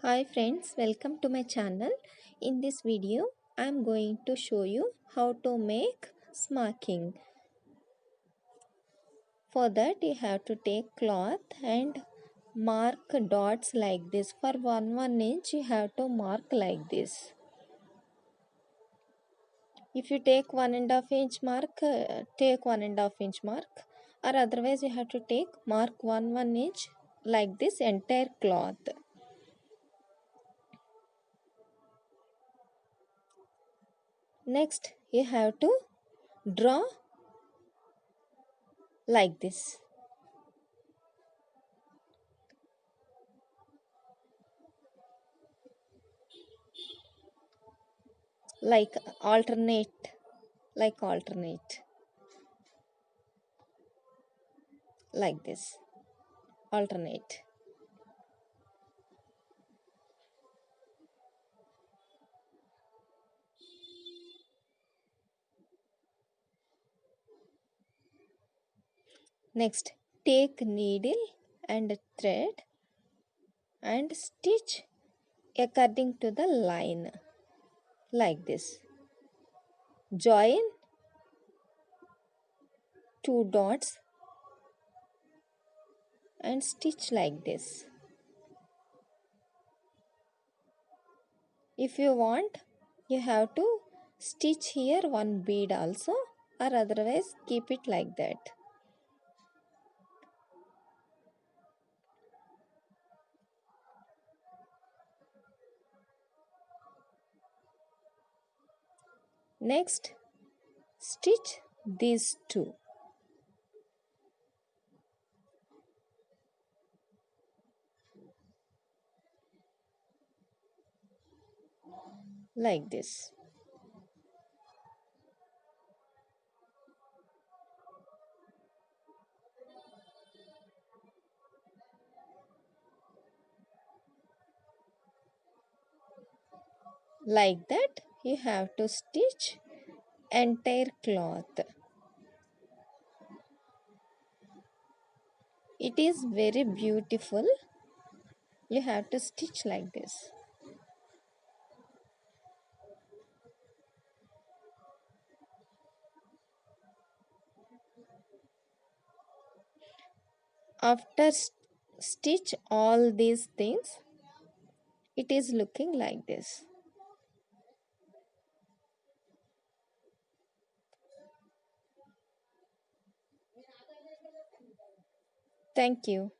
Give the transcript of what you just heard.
Hi friends, welcome to my channel. In this video, I am going to show you how to make smocking. For that, you have to take cloth and mark dots like this. For 1 inch, you have to mark like this. If you take 1.5 inch mark, take 1.5 inch mark, or otherwise you have to take mark 1 inch like this entire cloth. Next, you have to draw like this. like alternate alternate like this, alternate. Next, take needle and thread and stitch according to the line like this. Join two dots and stitch like this. If you want, you have to stitch here one bead also, or otherwise keep it like that. Next, stitch these two like this. Like that, you have to stitch entire cloth. It is very beautiful. You have to stitch like this. After stitch all these things, it is looking like this. Thank you.